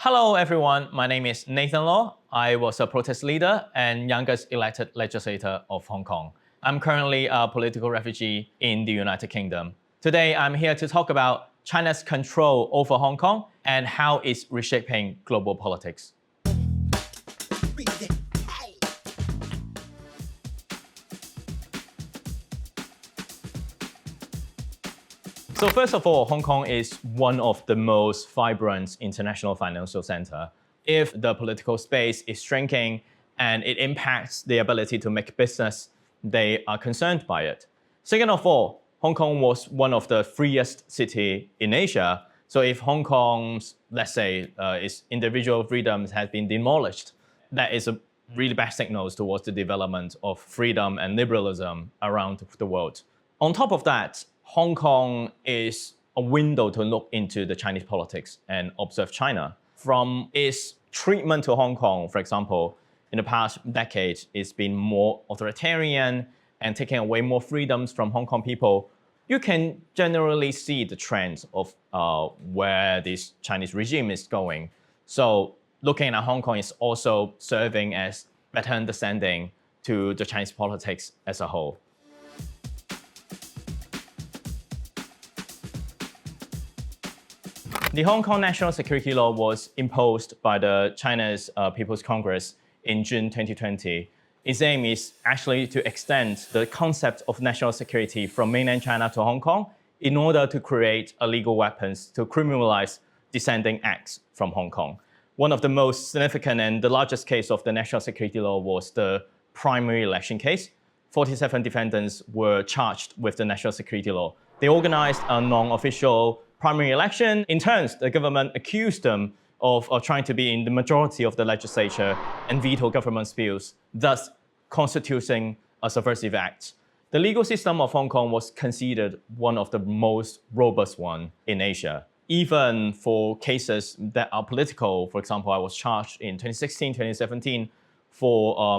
Hello everyone, my name is Nathan Law. I was a protest leader and youngest elected legislator of Hong Kong. I'm currently a political refugee in the United Kingdom. Today I'm here to talk about China's control over Hong Kong and how it's reshaping global politics. So first of all, Hong Kong is one of the most vibrant international financial centers. If the political space is shrinking and it impacts the ability to make business, they are concerned by it. Second of all, Hong Kong was one of the freest cities in Asia. So if Hong Kong's, let's say, its individual freedoms has been demolished, that is a really bad signal towards the development of freedom and liberalism around the world. On top of that, Hong Kong is a window to look into the Chinese politics and observe China. From its treatment to Hong Kong, for example, in the past decade, it's been more authoritarian and taking away more freedoms from Hong Kong people. You can generally see the trends of where this Chinese regime is going. So looking at Hong Kong is also serving as better understanding to the Chinese politics as a whole. The Hong Kong National Security Law was imposed by the China's People's Congress in June 2020. Its aim is actually to extend the concept of national security from mainland China to Hong Kong in order to create a legal weapons to criminalize dissenting acts from Hong Kong. One of the most significant and the largest case of the national security law was the primary election case. 47 defendants were charged with the national security law. They organized a non-official primary election. In turn, the government accused them of trying to be in the majority of the legislature and veto government's bills, thus constituting a subversive act. The legal system of Hong Kong was considered one of the most robust ones in Asia. Even for cases that are political, for example, I was charged in 2016, 2017 for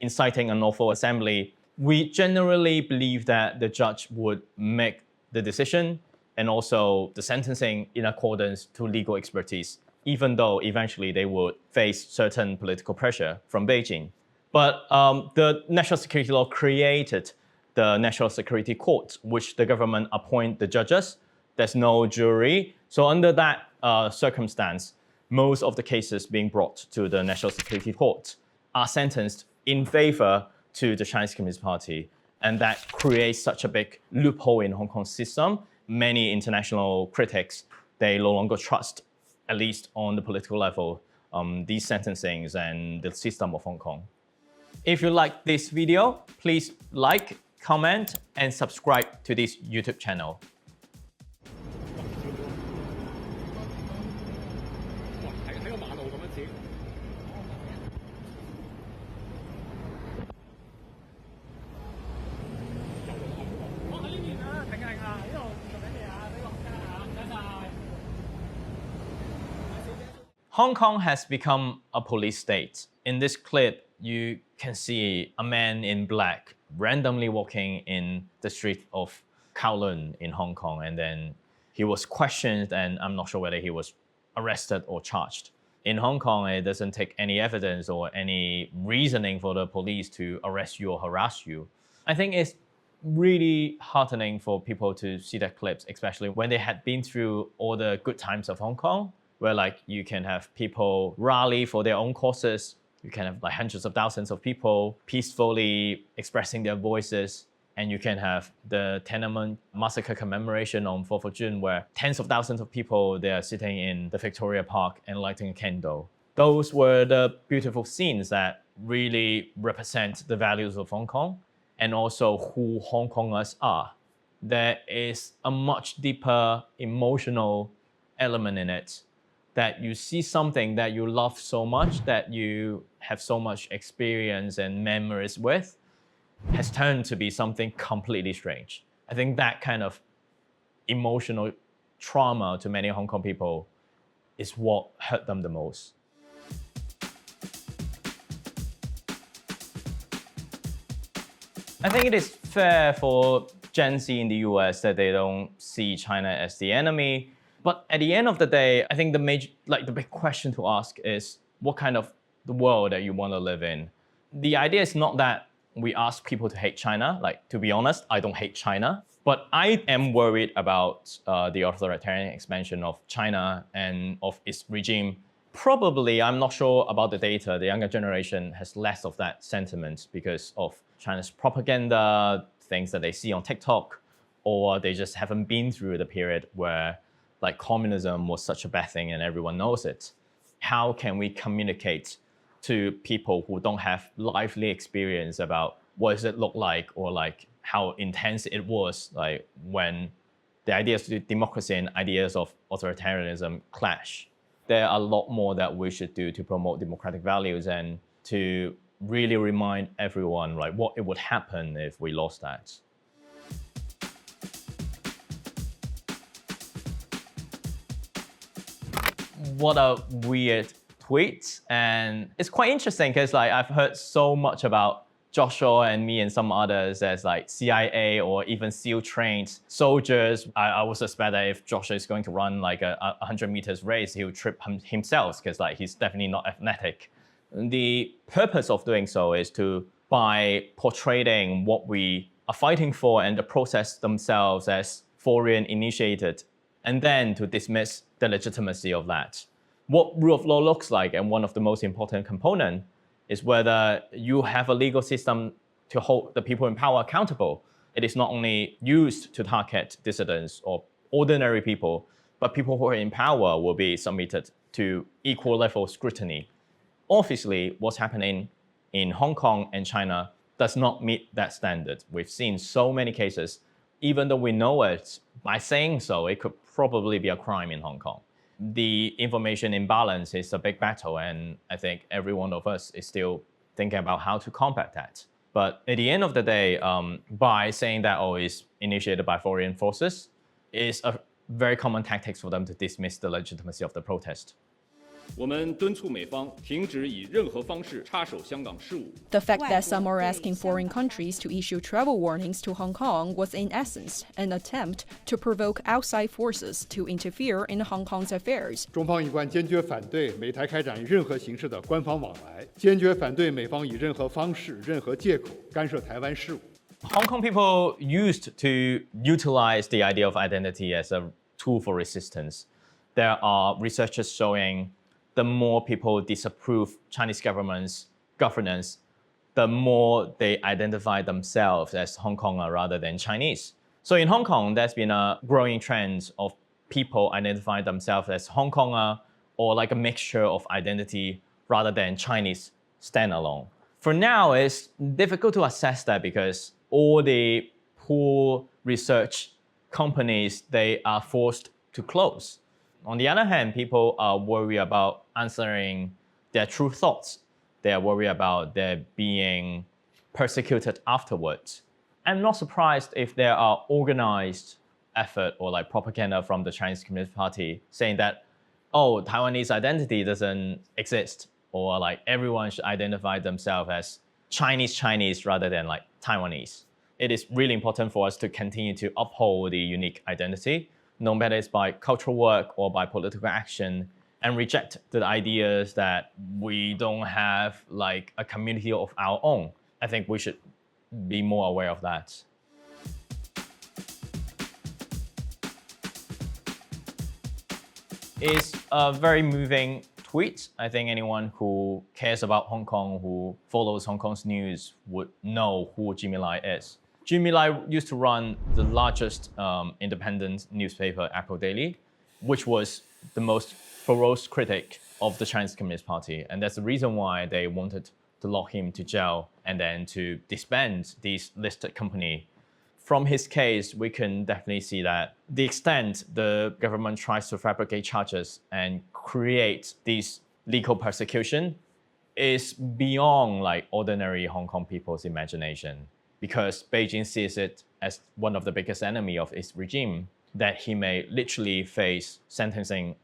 inciting an unlawful assembly. We generally believe that the judge would make the decision and also the sentencing in accordance to legal expertise, even though eventually they would face certain political pressure from Beijing. But the national security law created the National Security Court, which the government appoint the judges. There's no jury. So under that circumstance, most of the cases being brought to the National Security Court are sentenced in favor to the Chinese Communist Party. And that creates such a big loophole in Hong Kong's system. Many international critics, they no longer trust, at least on the political level, these sentencings and the system of Hong Kong. If you like this video, please like, comment, and subscribe to this YouTube channel. Hong Kong has become a police state. In this clip, you can see a man in black randomly walking in the street of Kowloon in Hong Kong, and then he was questioned, and I'm not sure whether he was arrested or charged. In Hong Kong, it doesn't take any evidence or any reasoning for the police to arrest you or harass you. I think it's really heartening for people to see that clips, especially when they had been through all the good times of Hong Kong, where like you can have people rally for their own causes. You can have like hundreds of thousands of people peacefully expressing their voices. And you can have the Tiananmen massacre commemoration on 4th of June, where tens of thousands of people, they are sitting in the Victoria Park and lighting a candle. Those were the beautiful scenes that really represent the values of Hong Kong and also who Hong Kongers are. There is a much deeper emotional element in it, that you see something that you love so much, that you have so much experience and memories with, has turned to be something completely strange. I think that kind of emotional trauma to many Hong Kong people is what hurt them the most. I think it is fair for Gen Z in the US that they don't see China as the enemy. But at the end of the day, I think the big question to ask is what kind of the world that you want to live in. The idea is not that we ask people to hate China. Like, to be honest, I don't hate China, but I am worried about the authoritarian expansion of China and of its regime. Probably, I'm not sure about the data. The younger generation has less of that sentiment because of China's propaganda, things that they see on TikTok, or they just haven't been through the period where like communism was such a bad thing and everyone knows it. How can we communicate to people who don't have lively experience about what does it look like or like how intense it was like when the ideas of democracy and ideas of authoritarianism clash? There are a lot more that we should do to promote democratic values and to really remind everyone like what it would happen if we lost that. What a weird tweet. And it's quite interesting because like I've heard so much about Joshua and me and some others as like CIA or even SEAL trained soldiers. I would suspect that if Joshua is going to run like a 100 meters race, he'll trip himself because like he's definitely not athletic. The purpose of doing so is to, by portraying what we are fighting for and the process themselves as foreign initiated, and then to dismiss the legitimacy of that. What rule of law looks like, and one of the most important components, is whether you have a legal system to hold the people in power accountable. It is not only used to target dissidents or ordinary people, but people who are in power will be submitted to equal level scrutiny. Obviously, what's happening in Hong Kong and China does not meet that standard. We've seen so many cases. Even though we know it, by saying so, it could probably be a crime in Hong Kong. The information imbalance is a big battle, and I think every one of us is still thinking about how to combat that. But at the end of the day, by saying that it's initiated by foreign forces, is a very common tactic for them to dismiss the legitimacy of the protest. 我们敦促美方停止以任何方式插手香港事务。 The fact that some are asking foreign countries to issue travel warnings to Hong Kong was in essence an attempt to provoke outside forces to interfere in Hong Kong's affairs. 中方一贯坚决反对美台开展任何形式的官方往来，坚决反对美方以任何方式、任何借口干涉台湾事务。 Hong Kong people used to utilize the idea of identity as a tool for resistance. There are researchers showing the more people disapprove Chinese government's governance, the more they identify themselves as Hong Konger rather than Chinese. So in Hong Kong, there's been a growing trend of people identifying themselves as Hong Konger or like a mixture of identity rather than Chinese standalone. For now, it's difficult to assess that because all the poor research companies, they are forced to close. On the other hand, people are worried about answering their true thoughts. They are worried about their being persecuted afterwards. I'm not surprised if there are organized effort or like propaganda from the Chinese Communist Party saying that, Taiwanese identity doesn't exist, or like everyone should identify themselves as Chinese rather than like Taiwanese. It is really important for us to continue to uphold the unique identity, no matter it's by cultural work or by political action, and reject the ideas that we don't have like a community of our own. I think we should be more aware of that. It's a very moving tweet. I think anyone who cares about Hong Kong, who follows Hong Kong's news, would know who Jimmy Lai is. Jimmy Lai used to run the largest independent newspaper, Apple Daily, which was the most ferocious critic of the Chinese Communist Party. And that's the reason why they wanted to lock him to jail and then to disband this listed company. From his case, we can definitely see that the extent the government tries to fabricate charges and create this legal persecution is beyond like ordinary Hong Kong people's imagination, because Beijing sees it as one of the biggest enemy of its regime, that he may literally face sentencing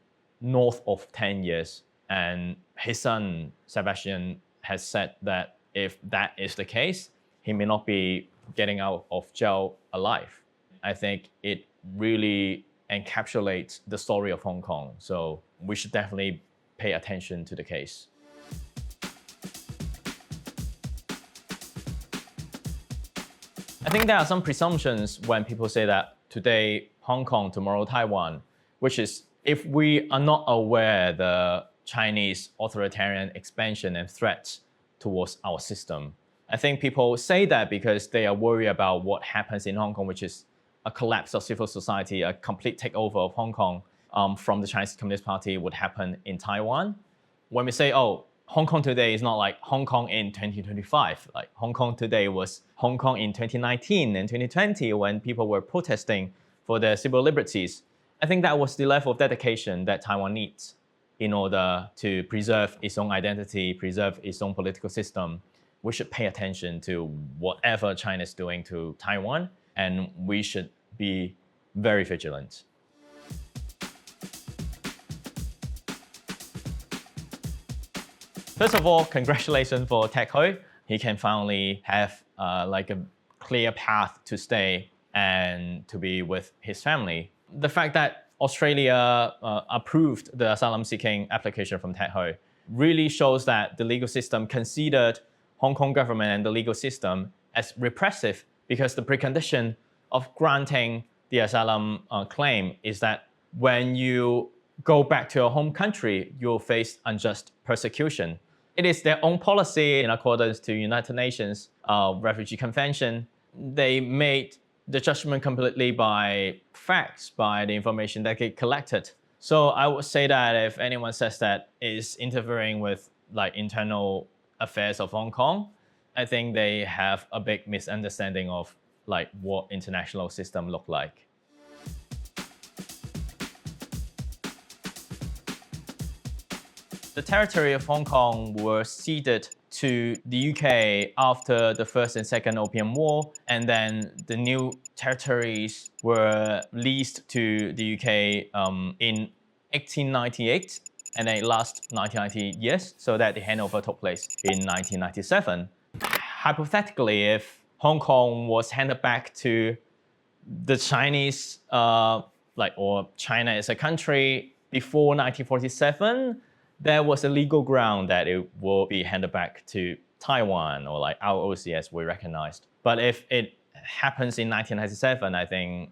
north of 10 years. And his son, Sebastian, has said that if that is the case, he may not be getting out of jail alive. I think it really encapsulate the story of Hong Kong. So we should definitely pay attention to the case. I think there are some presumptions when people say that today Hong Kong, tomorrow Taiwan, which is if we are not aware the Chinese authoritarian expansion and threats towards our system. I think people say that because they are worried about what happens in Hong Kong, which is a collapse of civil society, a complete takeover of Hong Kong from the Chinese Communist Party would happen in Taiwan. When we say, oh, Hong Kong today is not like Hong Kong in 2025. Like Hong Kong today was Hong Kong in 2019 and 2020 when people were protesting for their civil liberties. I think that was the level of dedication that Taiwan needs in order to preserve its own identity, preserve its own political system. We should pay attention to whatever China is doing to Taiwan, and we should be very vigilant. First of all, congratulations for Ted Hui. He can finally have like a clear path to stay and to be with his family. The fact that Australia approved the asylum-seeking application from Ted Hui really shows that the legal system considered Hong Kong government and the legal system as repressive, because the precondition of granting the asylum claim is that when you go back to your home country, you'll face unjust persecution. It is their own policy in accordance to United Nations Refugee Convention. They made the judgment completely by facts, by the information that they collected. So I would say that if anyone says that is interfering with like internal affairs of Hong Kong, I think they have a big misunderstanding of like what international system look like. The territory of Hong Kong were ceded to the UK after the First and Second Opium War, and then the new territories were leased to the UK in 1898, and they last 1990 years, so that the handover took place in 1997. Hypothetically, if Hong Kong was handed back to the Chinese, or China as a country before 1947, there was a legal ground that it will be handed back to Taiwan or like ROC as we recognized. But if it happens in 1997, I think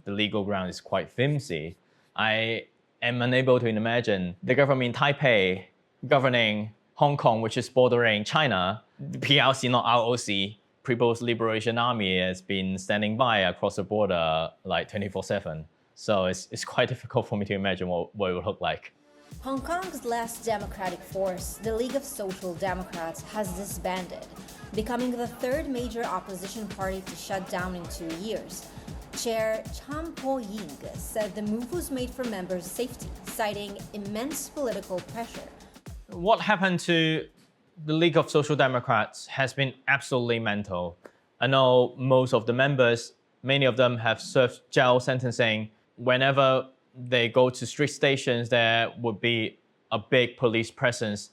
the legal ground is quite flimsy. I am unable to imagine the government in Taipei governing Hong Kong, which is bordering China. The PLC, not ROC, People's Liberation Army, has been standing by across the border like 24/7. So it's quite difficult for me to imagine what it would look like. Hong Kong's last democratic force, the League of Social Democrats, has disbanded, becoming the third major opposition party to shut down in 2 years. Chair Chan Po-ying said the move was made for members' safety, citing immense political pressure. What happened to the League of Social Democrats has been absolutely mental. I know most of the members, many of them have served jail sentencing. Whenever they go to street stations, there would be a big police presence,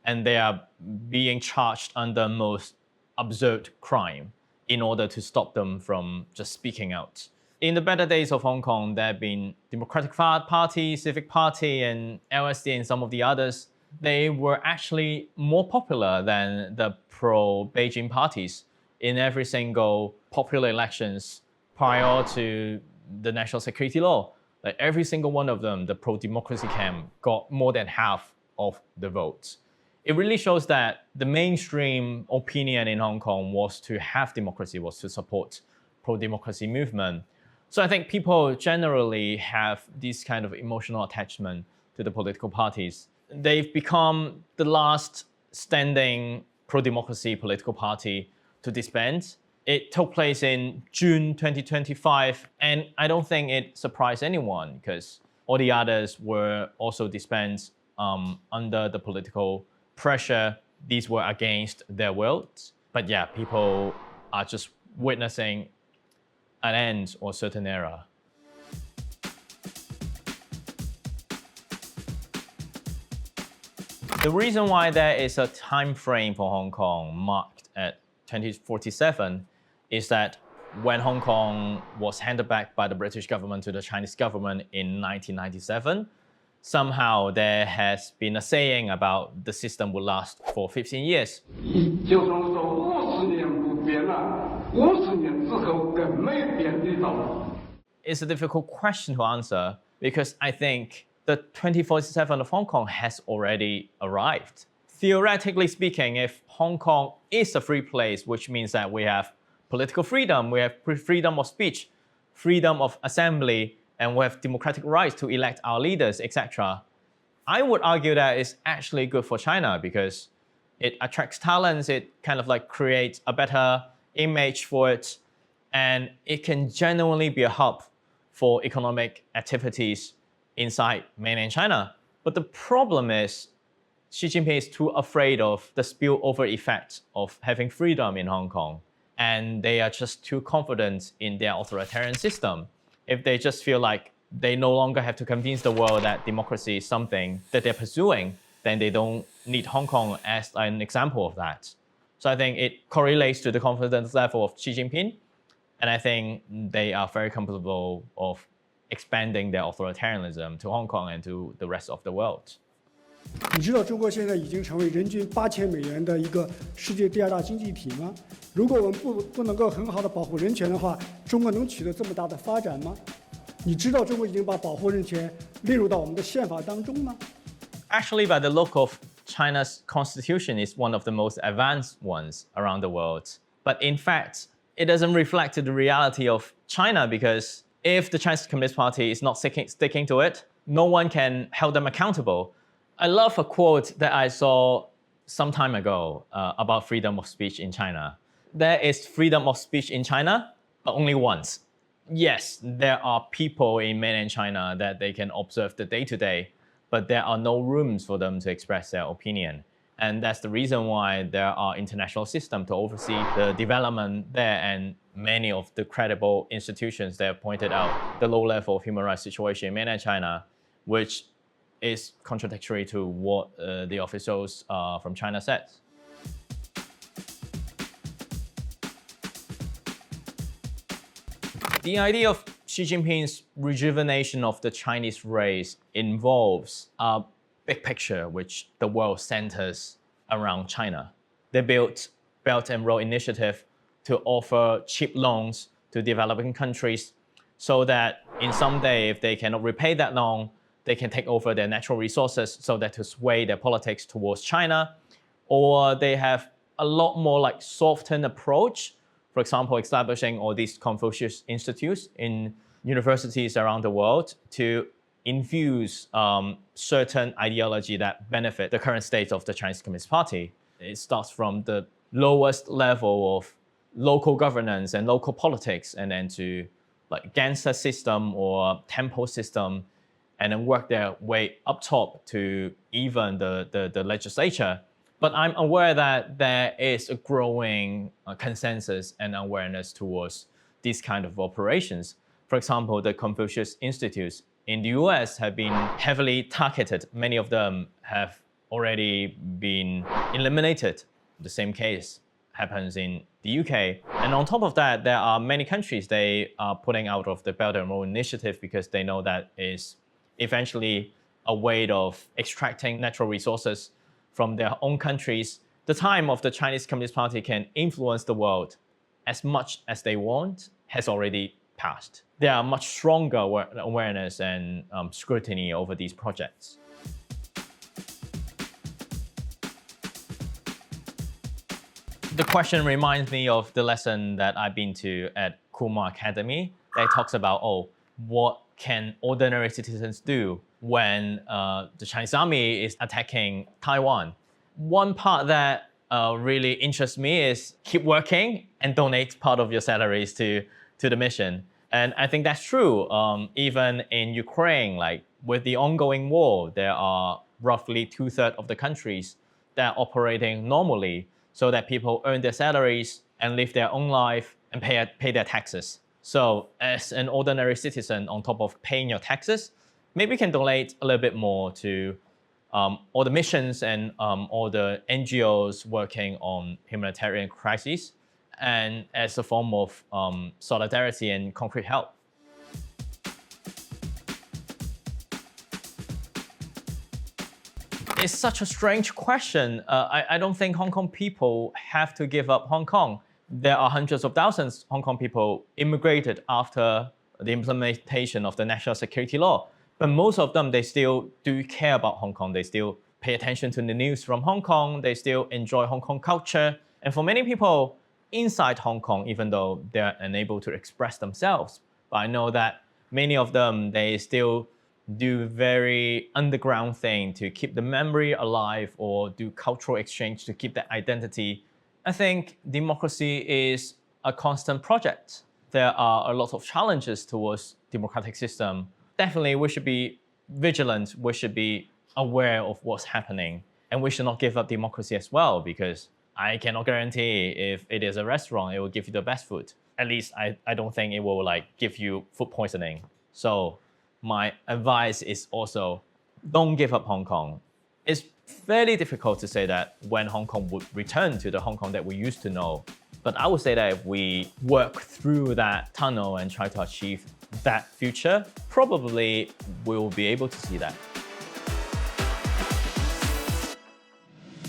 and they are being charged under most absurd crime in order to stop them from just speaking out. In the better days of Hong Kong, there have been Democratic Party, Civic Party, and LSD and some of the others. They were actually more popular than the pro-Beijing parties in every single popular elections prior to the national security law. Like every single one of them, the pro-democracy camp got more than half of the votes. It really shows that the mainstream opinion in Hong Kong was to have democracy, was to support pro-democracy movement. So I think people generally have this kind of emotional attachment to the political parties. They've become the last standing pro-democracy political party to disband. It took place in June 2025, and I don't think it surprised anyone because all the others were also disbanded under the political pressure. These were against their will. But yeah, people are just witnessing an end or certain era. The reason why there is a time frame for Hong Kong marked at 2047 is that when Hong Kong was handed back by the British government to the Chinese government in 1997, somehow there has been a saying about the system will last for 15 years. 就算说50年不变了，50年之后更没变的到。 It's a difficult question to answer because I think the 2047 of Hong Kong has already arrived. Theoretically speaking, if Hong Kong is a free place, which means that we have political freedom, we have freedom of speech, freedom of assembly, and we have democratic rights to elect our leaders, etc. I would argue that it's actually good for China because it attracts talents, it kind of like creates a better image for it, and it can genuinely be a hub for economic activities inside mainland China. But the problem is Xi Jinping is too afraid of the spillover effect of having freedom in Hong Kong. And they are just too confident in their authoritarian system. If they just feel like they no longer have to convince the world that democracy is something that they're pursuing, then they don't need Hong Kong as an example of that. So I think it correlates to the confidence level of Xi Jinping. And I think they are very comfortable of expanding their authoritarianism to Hong Kong and to the rest of the world. 你知道中国现在已经成为人均$8000的一个世界第2大经济体吗？如果我们不能够很好的保护人权的话，中国能取得这么大的发展吗？你知道中国已经把保护人权列入到我们的宪法当中吗？ Actually, by the look of China's constitution is one of the most advanced ones around the world. But in fact, it doesn't reflect the reality of China because if the Chinese Communist Party is not sticking to it, no one can hold them accountable. I love a quote that I saw some time ago about freedom of speech in China. There is freedom of speech in China, but only once. Yes, there are people in mainland China that they can observe the day-to-day, but there are no rooms for them to express their opinion. And that's the reason why there are international systems to oversee the development there, and many of the credible institutions that have pointed out the low level of human rights situation in mainland China, which is contradictory to what the officials from China said. The idea of Xi Jinping's rejuvenation of the Chinese race involves a big picture which the world centers around China. They built Belt and Road Initiative to offer cheap loans to developing countries so that in some day, if they cannot repay that loan, they can take over their natural resources so that to sway their politics towards China. Or they have a lot more like softened approach. For example, establishing all these Confucius institutes in universities around the world to infuse certain ideology that benefit the current state of the Chinese Communist Party. It starts from the lowest level of local governance and local politics, and then to like gangster system or temple system, and then work their way up top to even the legislature. But I'm aware that there is a growing consensus and awareness towards these kind of operations. For example, the Confucius Institutes in the US have been heavily targeted. Many of them have already been eliminated. The same case happens in the UK. And on top of that, there are many countries they are putting out of the Belt and Road Initiative because they know that is eventually a way of extracting natural resources from their own countries. The time of the Chinese Communist Party can influence the world as much as they want has already passed. There are much stronger awareness and scrutiny over these projects. The question reminds me of the lesson that I've been to at Kumar Academy that talks about, what can ordinary citizens do when the Chinese army is attacking Taiwan? One part that really interests me is keep working and donate part of your salaries to the mission. And I think that's true. Even in Ukraine, like with the ongoing war, there are roughly 2/3 of the countries that are operating normally so that people earn their salaries and live their own life and pay their taxes. So as an ordinary citizen, on top of paying your taxes, maybe you can donate a little bit more to all the missions and all the NGOs working on humanitarian crises. and as a form of solidarity and concrete help. It's such a strange question. I don't think Hong Kong people have to give up Hong Kong. There are hundreds of thousands of Hong Kong people immigrated after the implementation of the national security law. But most of them, they still do care about Hong Kong. They still pay attention to the news from Hong Kong. They still enjoy Hong Kong culture. And for many people inside Hong Kong, even though they're unable to express themselves, but I know that many of them, they still do very underground thing to keep the memory alive or do cultural exchange to keep their identity. I think democracy is a constant project. There are a lot of challenges towards democratic system. Definitely, we should be vigilant. We should be aware of what's happening. And we should not give up democracy as well, because I cannot guarantee if it is a restaurant, it will give you the best food. At least I don't think it will give you food poisoning. So my advice is also, don't give up Hong Kong. It's fairly difficult to say that when Hong Kong would return to the Hong Kong that we used to know. But I would say that if we work through that tunnel and try to achieve that future, probably we'll be able to see that.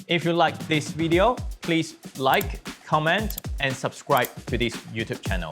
If you like this video, please like, comment, and subscribe to this YouTube channel.